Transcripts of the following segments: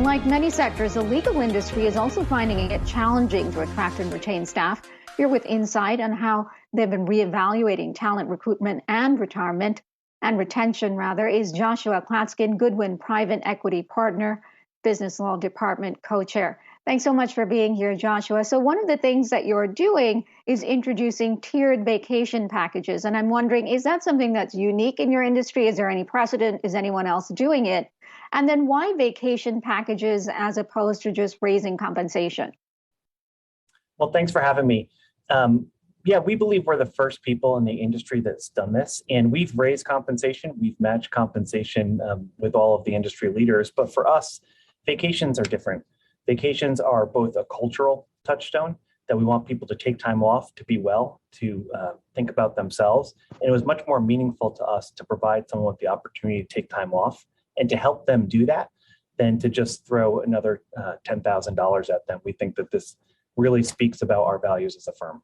like many sectors, the legal industry is also finding it challenging to attract and retain staff. Here with insight on how they've been reevaluating talent recruitment and retirement and retention, rather, is Joshua Klatzkin, Goodwin Private Equity Partner, Business Law Department Co-Chair. Thanks so much for being here, Joshua. So one of the things that you're doing is introducing tiered vacation packages. And I'm wondering, is that something that's unique in your industry? Is there any precedent? Is anyone else doing it? And then why vacation packages as opposed to just raising compensation? Well, thanks for having me. Yeah, we believe we're the first people in the industry that's done this. And we've raised compensation. We've matched compensation with all of the industry leaders. But for us, vacations are different. Vacations are both a cultural touchstone that we want people to take time off, to be well, to think about themselves. And it was much more meaningful to us to provide someone with the opportunity to take time off and to help them do that than to just throw another $10,000 at them. We think that this really speaks about our values as a firm.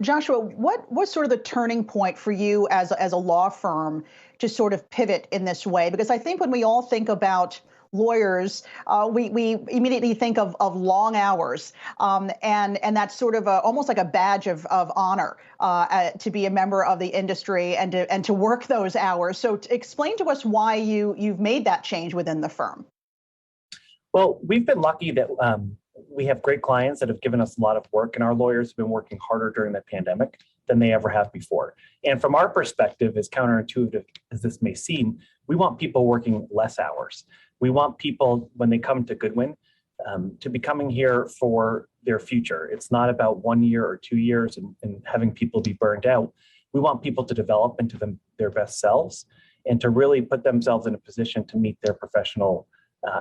Joshua, what's sort of the turning point for you as a law firm to sort of pivot in this way? Because I think when we all think about lawyers, we immediately think of long hours, and that's sort of almost like a badge of honor to be a member of the industry and to work those hours. So explain to us why you've made that change within the firm. Well, we've been lucky that we have great clients that have given us a lot of work, and our lawyers have been working harder during the pandemic than they ever have before. And from our perspective, as counterintuitive as this may seem, we want people working less hours. We want people, when they come to Goodwin, to be coming here for their future. It's not about 1 year or 2 years and having people be burned out. We want people to develop into their best selves and to really put themselves in a position to meet their professional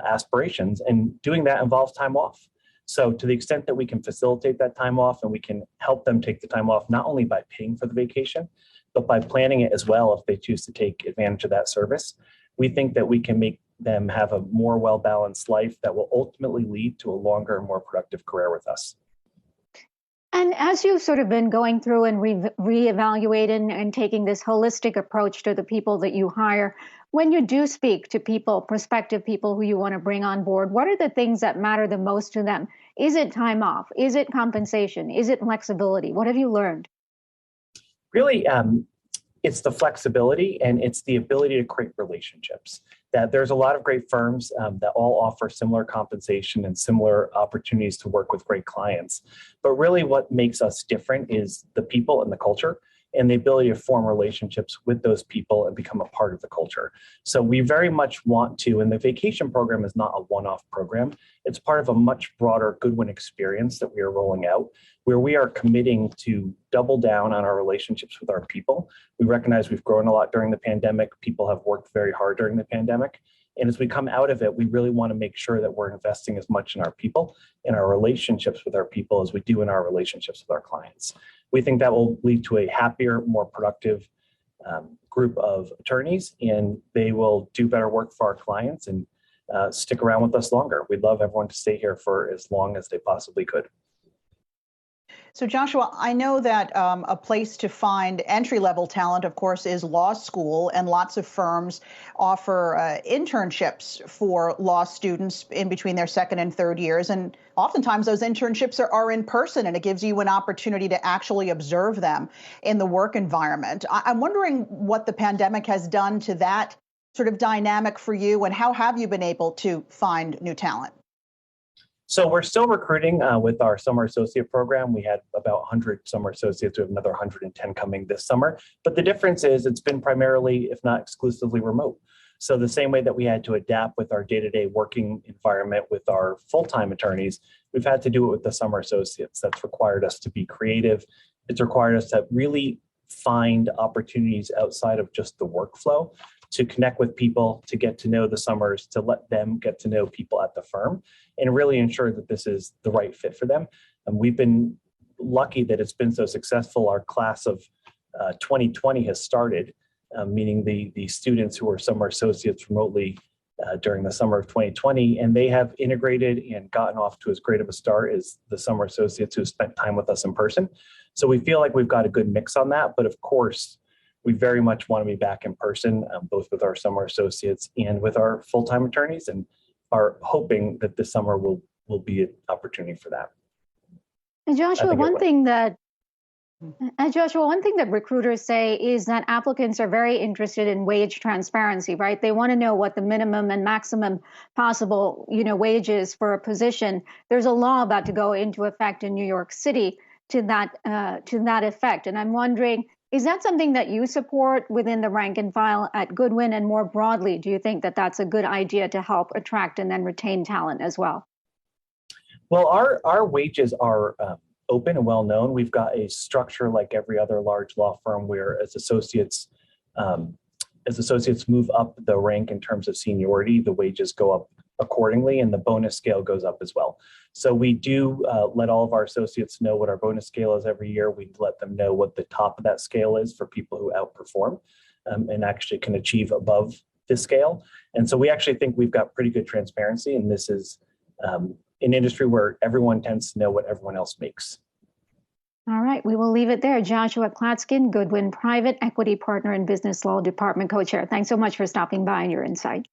aspirations. And doing that involves time off. So to the extent that we can facilitate that time off and we can help them take the time off, not only by paying for the vacation, but by planning it as well if they choose to take advantage of that service, we think that we can make them have a more well-balanced life that will ultimately lead to a longer and more productive career with us. And as you've sort of been going through and reevaluating and taking this holistic approach to the people that you hire, when you do speak to people, prospective people who you want to bring on board, what are the things that matter the most to them? Is it time off? Is it compensation? Is it flexibility? What have you learned? Really, it's the flexibility and it's the ability to create relationships. That there's a lot of great firms that all offer similar compensation and similar opportunities to work with great clients. But really what makes us different is the people and the culture and the ability to form relationships with those people and become a part of the culture. So we very much want to, and the vacation program is not a one-off program. It's part of a much broader Goodwin experience that we are rolling out, where we are committing to double down on our relationships with our people. We recognize we've grown a lot during the pandemic. People have worked very hard during the pandemic. And as we come out of it, we really want to make sure that we're investing as much in our people, in our relationships with our people, as we do in our relationships with our clients. We think that will lead to a happier, more productive group of attorneys, and they will do better work for our clients and stick around with us longer. We'd love everyone to stay here for as long as they possibly could. So Joshua, I know that a place to find entry-level talent, of course, is law school, and lots of firms offer internships for law students in between their second and third years. And oftentimes those internships are in person, and it gives you an opportunity to actually observe them in the work environment. I'm wondering what the pandemic has done to that sort of dynamic for you, and how have you been able to find new talent? So we're still recruiting with our summer associate program. We had about 100 summer associates. We have another 110 coming this summer. But the difference is it's been primarily, if not exclusively, remote. So the same way that we had to adapt with our day-to-day working environment with our full-time attorneys, we've had to do it with the summer associates. That's required us to be creative. It's required us to really find opportunities outside of just the workflow, to connect with people, to get to know the summers, to let them get to know people at the firm, and really ensure that this is the right fit for them. And we've been lucky that it's been so successful. Our class of 2020 has started, meaning the students who are summer associates remotely during the summer of 2020, and they have integrated and gotten off to as great of a start as the summer associates who spent time with us in person. So we feel like we've got a good mix on that, but of course, we very much want to be back in person, both with our summer associates and with our full-time attorneys. And of are hoping that this summer will be an opportunity for that. And Joshua, one thing that recruiters say is that applicants are very interested in wage transparency, right? They want to know what the minimum and maximum possible, wages for a position. There's a law about to go into effect in New York City to that effect. And I'm wondering, is that something that you support within the rank and file at Goodwin? And more broadly, do you think that that's a good idea to help attract and then retain talent as well? Well, our wages are open and well known. We've got a structure like every other large law firm where as associates move up the rank in terms of seniority, the wages go up accordingly and the bonus scale goes up as well. So we do let all of our associates know what our bonus scale is every year. We let them know what the top of that scale is for people who outperform and actually can achieve above this scale. And so we actually think we've got pretty good transparency, and this is an industry where everyone tends to know what everyone else makes. All right, we will leave it there. Joshua Klatzkin, Goodwin Private Equity Partner and Business Law Department Co-Chair. Thanks so much for stopping by and your insight.